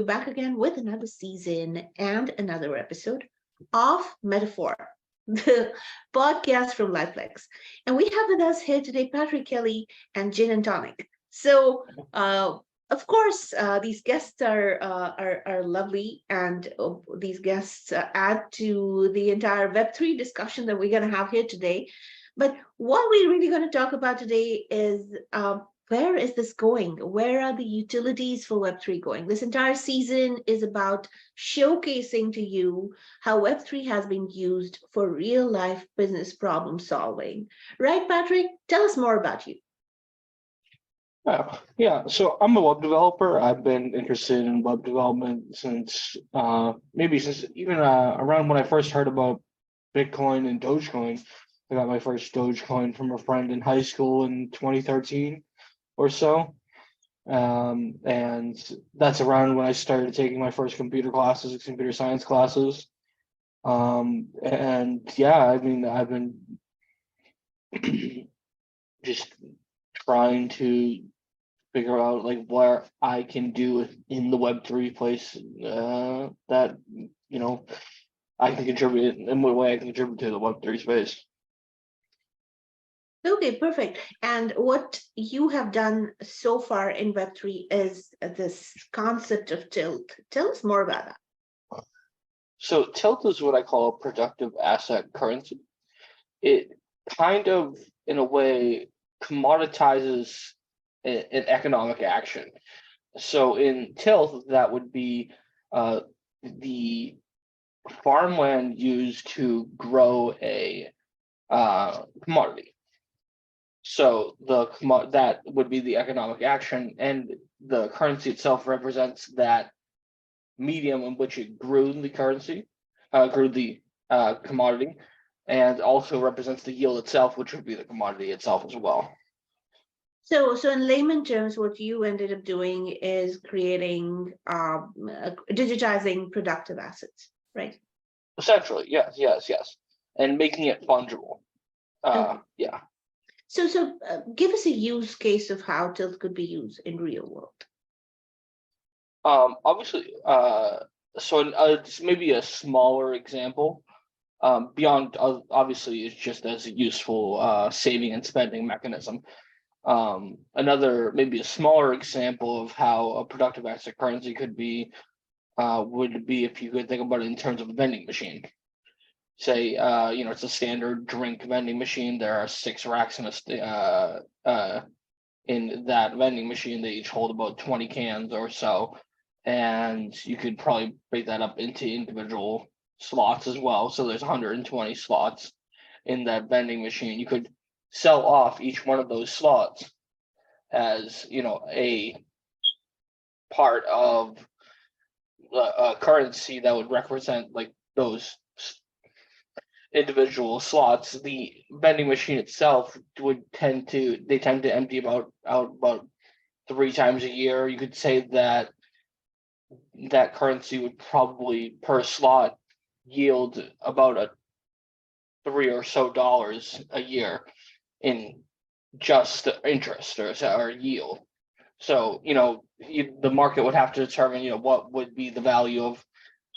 back again with another season and another episode of Metaphor, the podcast from Liveplex. And we have with us here today Patrick Kelly and Gin and Tonic. So, of course, these guests are lovely, and these guests add to the entire Web3 discussion that we're going to have here today. But what we're really going to talk about today is where is this going? Where are the utilities for Web3 going? This entire season is about showcasing to you how Web3 has been used for real life business problem solving. Right, Patrick? Tell us more about you. Yeah. So I'm a web developer. I've been interested in web development since even around when I first heard about Bitcoin and Dogecoin. I got my first Dogecoin from a friend in high school in 2013 or so. And that's around when I started taking my first computer science classes. And yeah, I mean, I've been just trying to figure out like where I can do in the Web3 place that, I can contribute in what way I can contribute to the Web3 space. Okay, perfect. And what you have done so far in Web3 is this concept of tilt. Tell us more about that. So tilt is what I call a productive asset currency. It kind of, in a way, commoditizes an economic action. So in tilt, that would be the farmland used to grow a commodity. So that would be the economic action, and the currency itself represents that medium in which it grew the commodity, and also represents the yield itself, which would be the commodity itself as well. So in layman terms, what you ended up doing is creating, digitizing productive assets, right? Essentially, yes, and making it fungible. Yeah. So give us a use case of how tilt could be used in real world. Obviously, just maybe a smaller example. Beyond obviously is just as a useful saving and spending mechanism. Another maybe a smaller example of how a productive asset currency could be would be if you could think about it in terms of a vending machine. Say, it's a standard drink vending machine. There are 6 racks in that vending machine. They each hold about 20 cans or so, and you could probably break that up into individual slots as well. So there's 120 slots in that vending machine. You could sell off each one of those slots as, a part of a currency that would represent like those individual slots. The vending machine itself tend to empty out about 3 times a year. You could say that currency would probably per slot yield about a $3 or so a year in just interest or yield. So the market would have to determine what would be the value of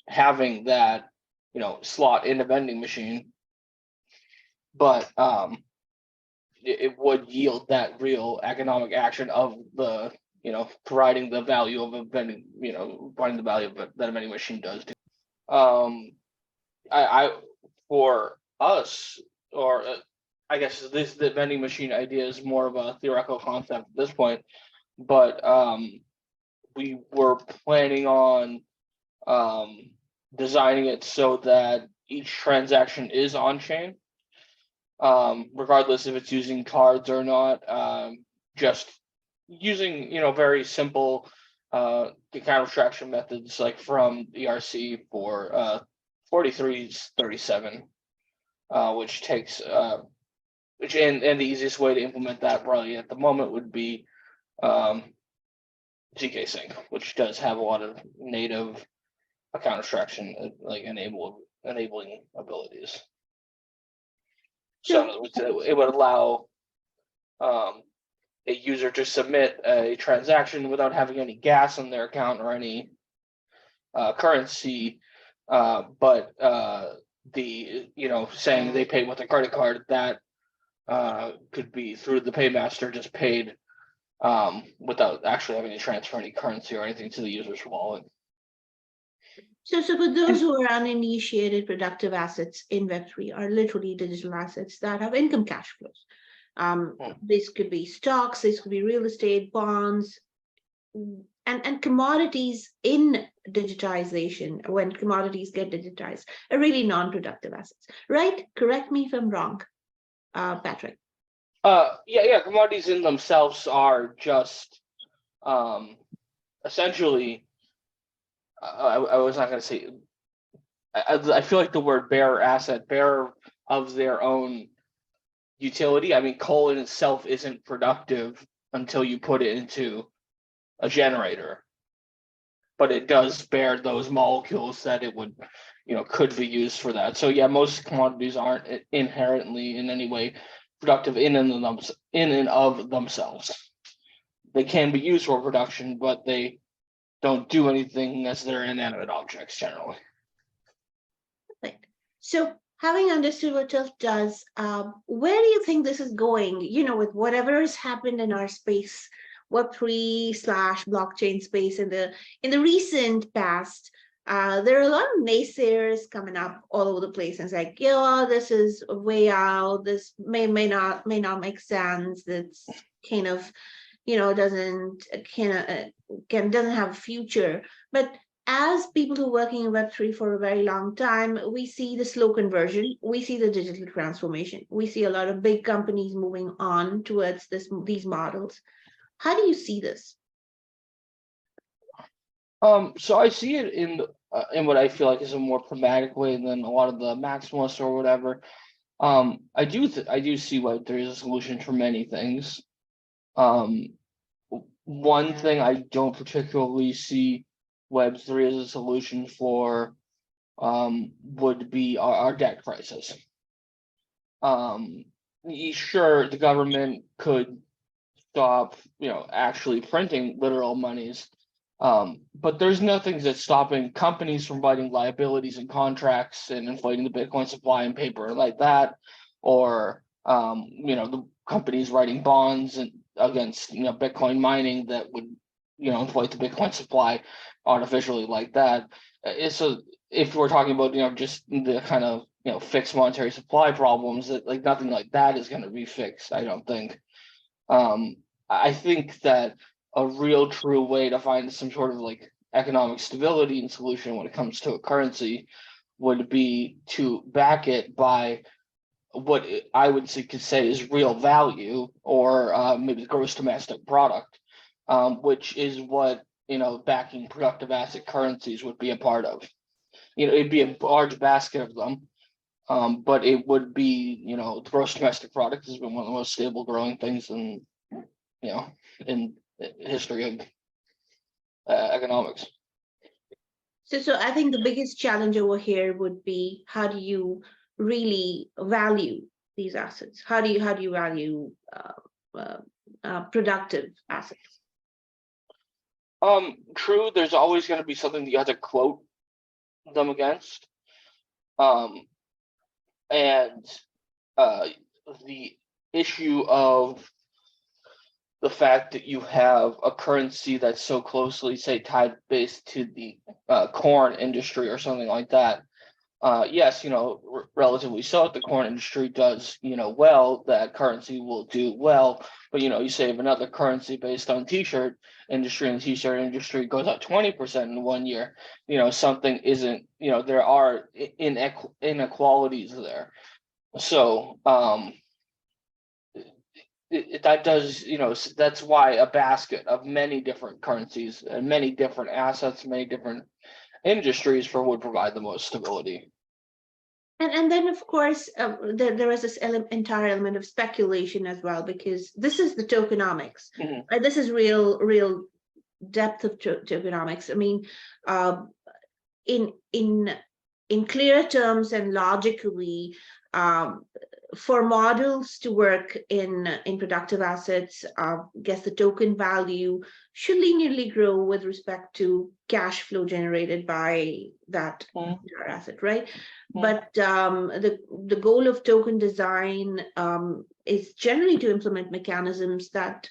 having that slot in a vending machine, but it would yield that real economic action of the providing the value of a vending providing the value of that a vending machine does. I for us, or I guess the vending machine idea is more of a theoretical concept at this point, but we were planning on designing it so that each transaction is on chain, regardless if it's using cards or not. Just using very simple account abstraction methods like from ERC for 4337, which takes and the easiest way to implement that probably at the moment would be ZK Sync, which does have a lot of native account abstraction like enabling abilities. So in other words, it would allow a user to submit a transaction without having any gas on their account or any currency, but saying they paid with a credit card, that could be through the paymaster, just paid without actually having to transfer any currency or anything to the user's wallet. So for those who are uninitiated, productive assets in Web3 are literally digital assets that have income cash flows. This could be stocks, this could be real estate, bonds, and commodities in digitization. When commodities get digitized, are really non-productive assets, right? Correct me if I'm wrong, Patrick. Commodities in themselves are just essentially. I was not going to say. I feel like the word bearer asset, bearer of their own utility. I mean, coal in itself isn't productive until you put it into a generator, but it does bear those molecules that it would, could be used for that. So yeah, most commodities aren't inherently in any way productive in and of themselves. They can be used for production, but they don't do anything as they're inanimate objects generally. Right. So having understood what TILF does, where do you think this is going? With whatever has happened in our space, Web3/blockchain space in the recent past, there are a lot of naysayers coming up all over the place, and it's like, this is way out. This may not make sense. That's kind of, doesn't have a future. But as people who are working in Web3 for a very long time, we see the slow conversion. We see the digital transformation. We see a lot of big companies moving on towards these models. How do you see this? So I see it in what I feel like is a more pragmatic way than a lot of the maximalists or whatever. I do see why there is a solution for many things. One thing I don't particularly see Web3 as a solution for would be our debt crisis. Sure, the government could stop, actually printing literal monies, but there's nothing that's stopping companies from writing liabilities and contracts and inflating the Bitcoin supply and paper like that, or the companies writing bonds and against Bitcoin mining that would inflate the Bitcoin supply artificially like that. So if we're talking about just the kind of fixed monetary supply problems, that like nothing like that is going to be fixed, I don't think. I think that a real true way to find some sort of like economic stability and solution when it comes to a currency would be to back it by what I would could say is real value, or maybe gross domestic product, which is what backing productive asset currencies would be a part of. It'd be a large basket of them, but it would be the gross domestic product has been one of the most stable growing things in history of economics. So I think the biggest challenge over here would be, how do you really value these assets? How do you value productive assets? True, there's always going to be something that you have to quote them against, and the issue of the fact that you have a currency that's so closely, say, tied based to the corn industry or something like that. Yes, relatively so, if the corn industry does, well, that currency will do well. But, you save another currency based on t-shirt industry, and the t-shirt industry goes up 20% in 1 year. Something isn't, there are inequalities there. So, that does, that's why a basket of many different currencies and many different assets, many different industries would provide the most stability. And then, of course, there is this entire element of speculation as well, because this is the tokenomics. Mm-hmm. Right? This is real depth of tokenomics. I mean, in clear terms and logically, for models to work in productive assets, I guess the token value should linearly grow with respect to cash flow generated by that entire asset, right? But the goal of token design is generally to implement mechanisms that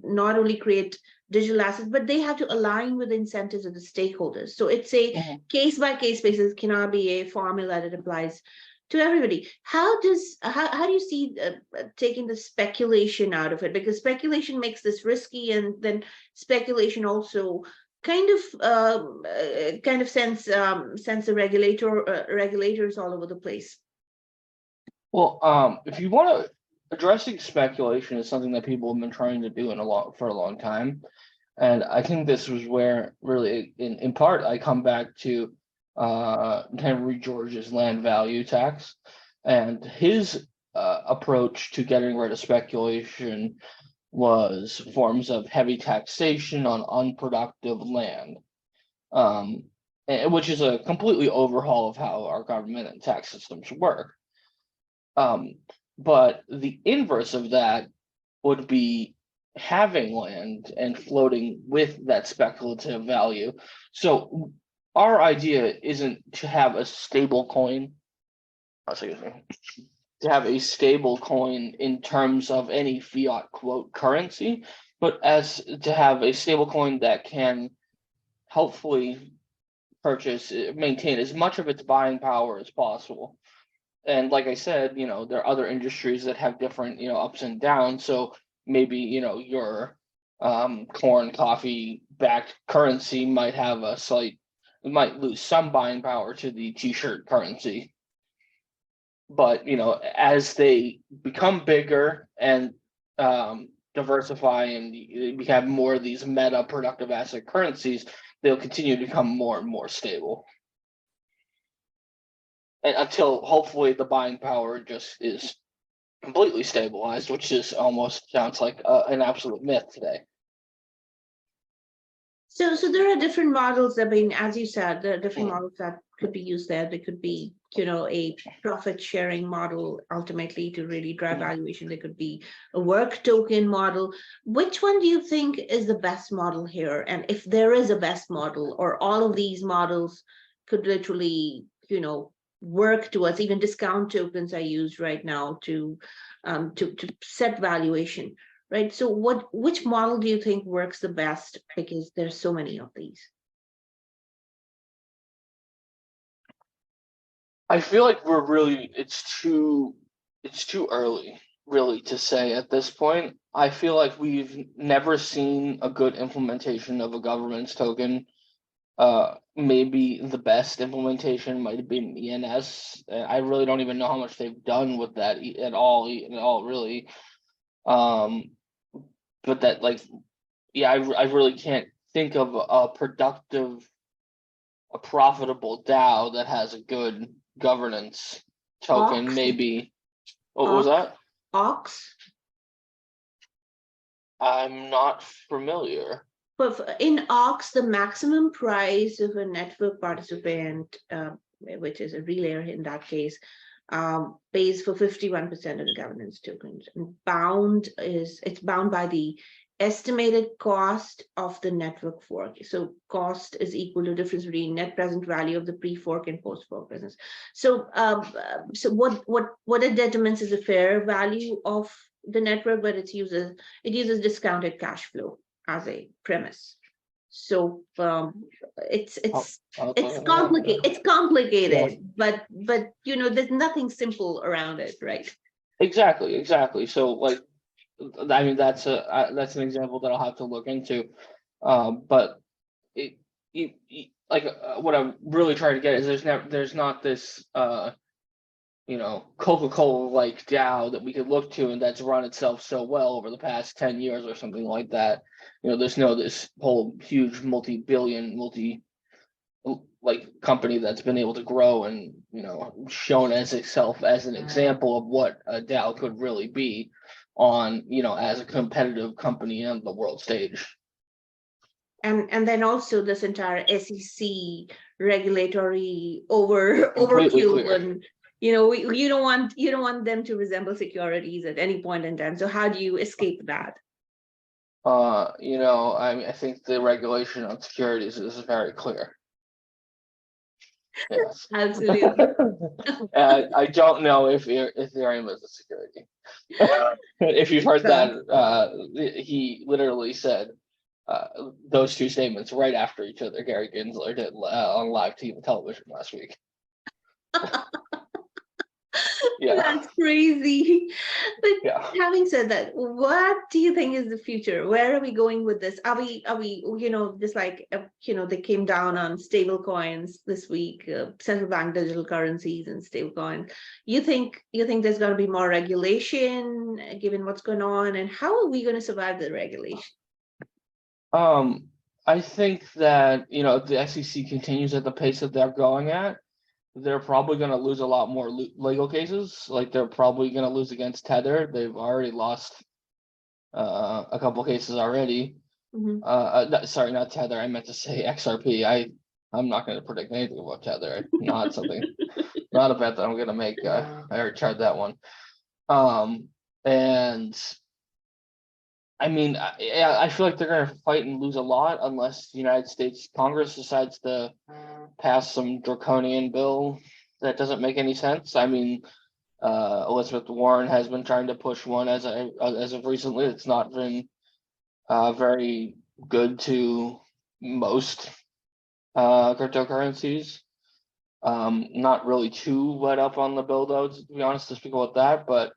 not only create digital assets, but they have to align with the incentives of the stakeholders. So it's a case by case basis, cannot be a formula that applies to everybody. How do you see taking the speculation out of it? Because speculation makes this risky, and then speculation also kind of sends the regulators all over the place. Well, if you want to, addressing speculation is something that people have been trying to do for a long time, and I think this was where really, in part, I come back to Henry George's land value tax, and his approach to getting rid of speculation was forms of heavy taxation on unproductive land, which is a completely overhaul of how our government and tax systems work. But the inverse of that would be having land and floating with that speculative value. So our idea isn't to have a stable coin, to have a stable coin in terms of any fiat quote currency, but as to have a stable coin that can hopefully maintain as much of its buying power as possible. And like I said, there are other industries that have different, ups and downs. So maybe, your corn, coffee backed currency might have it might lose some buying power to the t-shirt currency. But, as they become bigger and diversify and we have more of these meta productive asset currencies, they'll continue to become more and more stable. Until hopefully the buying power just is completely stabilized, which is almost sounds like an absolute myth today. So there are different models. I mean, as you said, there are different models that could be used there. There could be, a profit sharing model ultimately to really drive valuation. There could be a work token model. Which one do you think is the best model here? And if there is a best model, or all of these models could literally, work towards, even discount tokens are used right now to set valuation, right? So which model do you think works the best? Because there's so many of these. I feel like it's too early really to say at this point. I feel like we've never seen a good implementation of a governance token. Maybe the best implementation might have been ENS. I really don't even know how much they've done with that at all really. But that, I really can't think of a profitable DAO that has a good governance token. Maybe what was that? Ox. I'm not familiar. But in Ox, the maximum price of a network participant, which is a relayer in that case, pays for 51% of the governance tokens. And it's bound by the estimated cost of the network fork. So cost is equal to difference between net present value of the pre-fork and post-fork business. So what it determines is the fair value of the network, but it uses discounted cash flow as a premise. So it's complicated. It's complicated, but there's nothing simple around it, right? Exactly. So I mean that's an example that I'll have to look into. But what I'm really trying to get is there's not this Coca-Cola like DAO that we could look to and that's run itself so well over the past 10 years or something like that. There's this whole huge multi-billion company that's been able to grow and shown as itself as an example of what a DAO could really be on as a competitive company on the world stage. And then also this entire SEC regulatory overkill You don't want them to resemble securities at any point in time. So how do you escape that? I think the regulation on securities is very clear. Yes. Absolutely. I don't know if Ethereum is a security. If you've heard that, he literally said those two statements right after each other. Gary Gensler did on live television last week. Yeah. That's crazy. But Yeah. having said that, what do you think is the future? Where are we going with this? Are we, just like, they came down on stable coins this week, central bank digital currencies and stable coins. You think there's going to be more regulation given what's going on? And how are we going to survive the regulation? I think that, if the SEC continues at the pace that they're going at, they're probably going to lose a lot more legal cases. Like they're probably going to lose against Tether. They've already lost a couple cases already. Sorry, not Tether. I meant to say XRP. I'm not going to predict anything about Tether. Not a bet that I'm going to make. I already tried that one. And I mean, I feel like they're going to fight and lose a lot unless the United States Congress decides to pass some draconian bill that doesn't make any sense. I mean, Elizabeth Warren has been trying to push one as of recently. It's not been very good to most cryptocurrencies. Not really too let up on the bill though, to be honest, to speak about that. But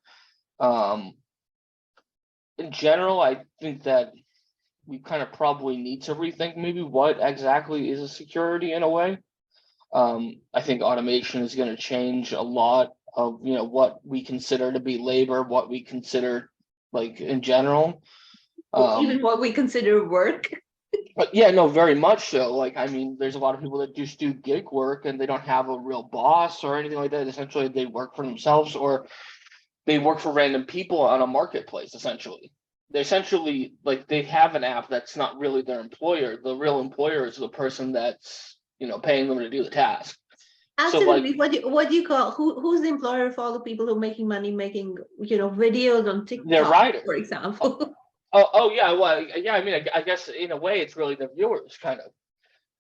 in general, I think that we kind of probably need to rethink maybe what exactly is a security in a way. I think automation is going to change a lot of what we consider to be labor, what we consider like in general. Even what we consider work. But yeah, no, very much so. Like, I mean, there's a lot of people that just do gig work and they don't have a real boss or anything like that. Essentially, they work for themselves or they work for random people on a marketplace, essentially. They essentially, like, they have an app that's not really their employer. The real employer is the person that's, paying them to do the task. Absolutely. So, like, what do you call who's the employer for all the people who are making money making videos on TikTok, they're writers, for example? Oh yeah, well, yeah. I mean, I guess in a way, it's really the viewers, kind of.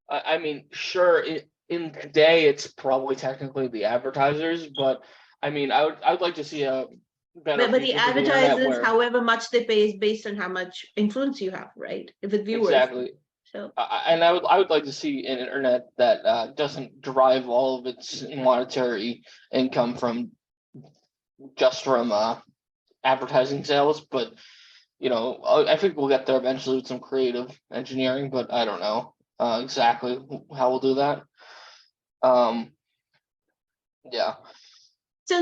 I mean, sure, in today, it's probably technically the advertisers, but I mean, I would like to see a better But the future for the internet advertisers, where however much they pay, is based on how much influence you have, right? With viewers. exactly. So And I would like to see an internet that doesn't derive all of its monetary income from advertising sales, but I think we'll get there eventually with some creative engineering, but I don't know exactly how we'll do that. Yeah.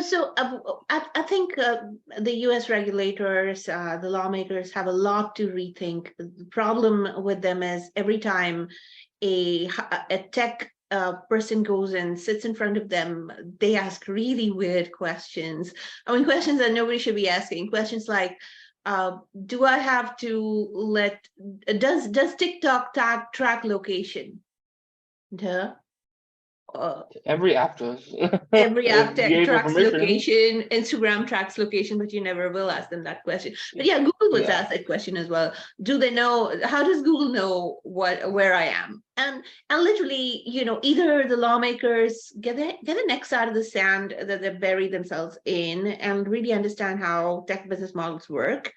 So I think the U.S. regulators, the lawmakers have a lot to rethink. The problem with them is every time a tech person goes and sits in front of them, they ask really weird questions. I mean, questions that nobody should be asking. Questions like, do I have to does TikTok track location? Duh. Every app does. Every app If you gave her tracks permission. location, Instagram tracks location, but you never will ask them that question. But yeah, Google was asked that question as well. Do they know? How does Google know where I am? And literally, either the lawmakers get their necks out of the sand that they bury themselves in and really understand how tech business models work,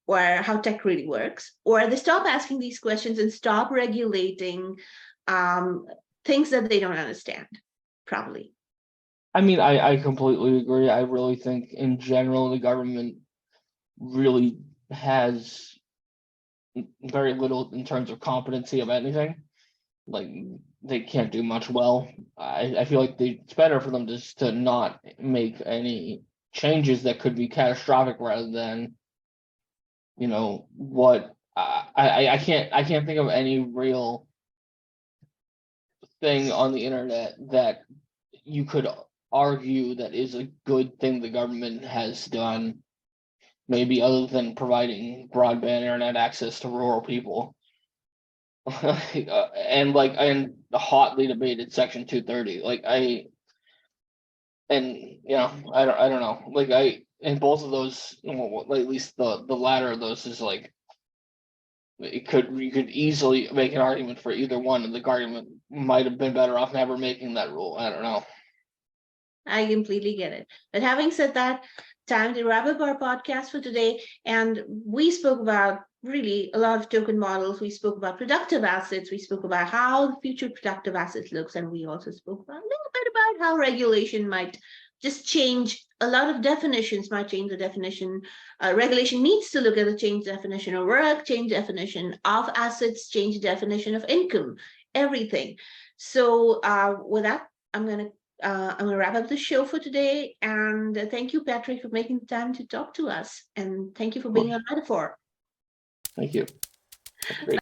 or how tech really works, or they stop asking these questions and stop regulating things that they don't understand properly. I mean, I completely agree. I really think in general the government really has very little in terms of competency of anything. Like they can't do much well. I feel like it's better for them just to not make any changes that could be catastrophic rather than what I can't think of any real thing on the internet that you could argue that is a good thing the government has done, maybe other than providing broadband internet access to rural people. And hotly debated Section 230. Like And I don't know. Like in both of those, well, at least the latter of those is like you could easily make an argument for either one, and the argument might have been better off never making that rule. I don't know. I completely get it. But having said that, time to wrap up our podcast for today. And we spoke about really a lot of token models. We spoke about productive assets. We spoke about how the future productive assets looks. And we also spoke about a little bit about how regulation might just change. A lot of definitions might change the definition. Regulation needs to look at the change definition of work, change definition of assets, change definition of income, everything. So with that, I'm going to wrap up the show for today. And thank you, Patrick, for making the time to talk to us. And thank you for being on Metaphor. Thank you. Great.